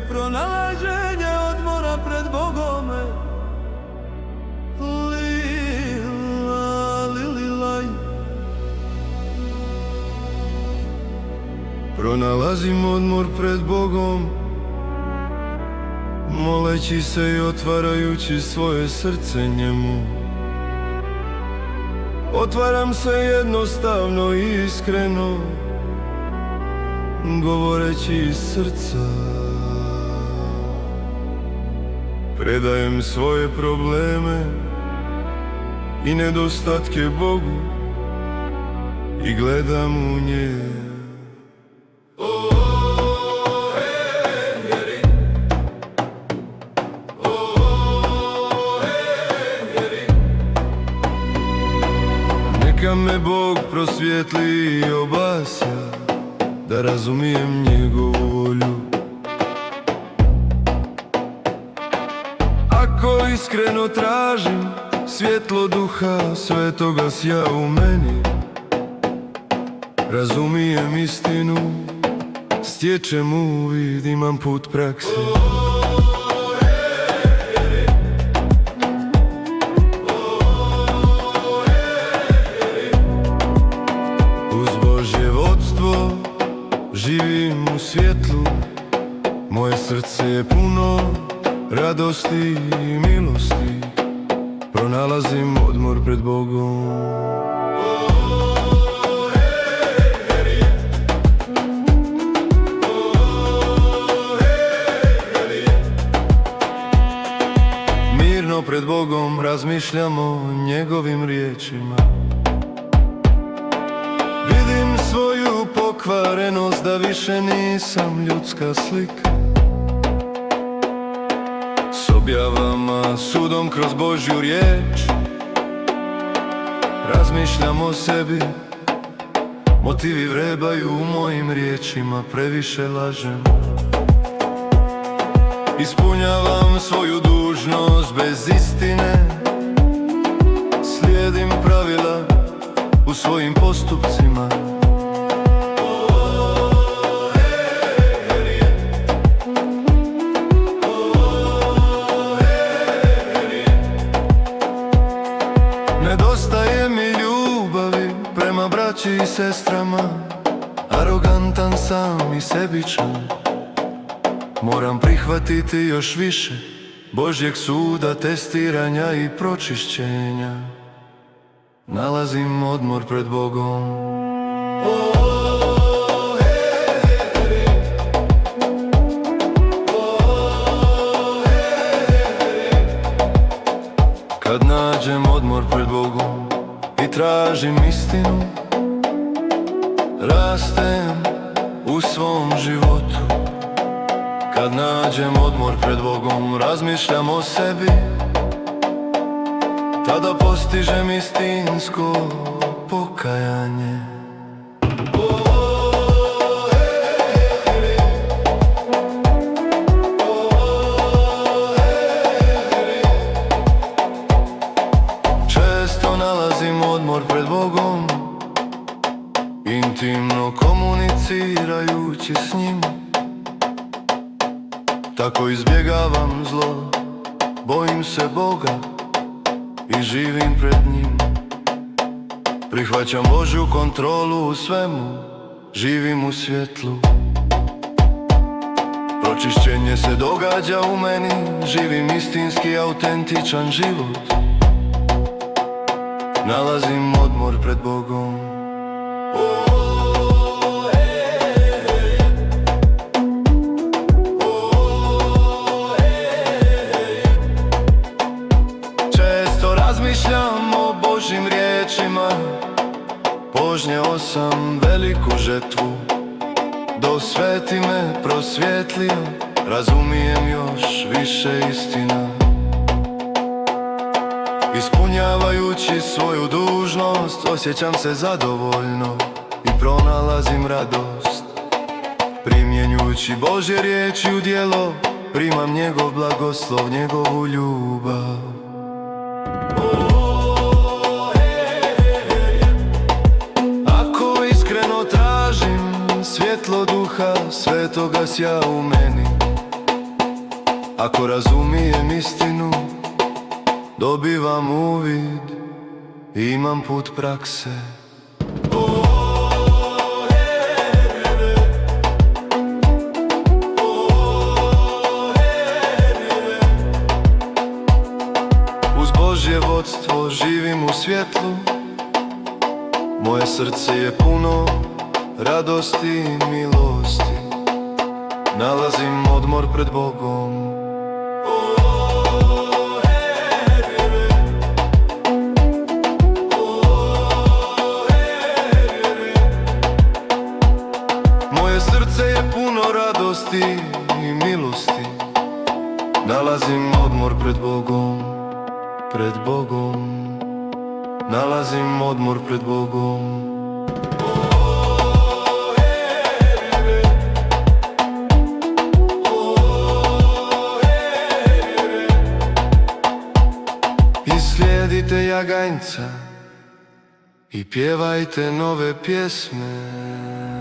je pronalaženje odmora pred Bogome. Lila, lililaj. Pronalazim odmor pred Bogom, moleći se i otvarajući svoje srce njemu. Otvaram se jednostavno i iskreno, govoreći iz srca. Predajem svoje probleme i nedostatke Bogu i gledam u nje. Neka me Bog prosvijetli i obasja, da razumijem njegovu volju. Ako iskreno tražim svjetlo duha svetoga sja u meni, razumijem istinu, stječem uvid, imam put prakse. Uz Božje vodstvo živim u svjetlu, moje srce je puno radosti i milosti, pronalazim odmor pred Bogom. Mirno pred Bogom razmišljamo o njegovim riječima. Vidim svoju pokvarenost, da više nisam ljudska slika. S objavama, sudom kroz Božju riječ, razmišljam o sebi, motivi vrebaju u mojim riječima, previše lažem. Ispunjavam svoju dužnost bez istine, slijedim pravila u svojim postupcima. Nedostaje mi ljubavi prema braći i sestrama, arogantan sam i sebičan. Moram prihvatiti još više Božjeg suda, testiranja i pročišćenja. Nalazim odmor pred Bogom. Kad nađem odmor pred Bogom i tražim istinu, rastem u svom životu. Kad nađem odmor pred Bogom, razmišljam o sebi, tada postižem istinsko pokajanje. Često nalazim odmor pred Bogom, intimno komunicirajući s njim. Tako izbjegavam zlo, bojim se Boga i živim pred njim. Prihvaćam Božju kontrolu u svemu, živim u svjetlu. Pročišćenje se događa u meni, živim istinski autentičan život. Nalazim odmor pred Bogom. Razmišljam o Božjim riječima, požnjeo sam veliku žetvu. Do sveti me prosvjetlio, razumijem još više istina. Ispunjavajući svoju dužnost, osjećam se zadovoljno i pronalazim radost. Primjenjujući Božje riječi u djelo, primam njegov blagoslov, njegovu ljubav. Ako iskreno tražim svjetlo duha svetoga sja u meni, Ako razumijem istinu, dobivam uvid, imam put prakse. Uz Božje vodstvo živim u svjetlu, moje srce je puno radosti i milosti, nalazim odmor pred Bogom. Moje srce je puno radosti i milosti, nalazim odmor pred Bogom, pred Bogom. Nalazim odmor pred Bogom. I slijedite jaganjca i pjevajte nove pjesme.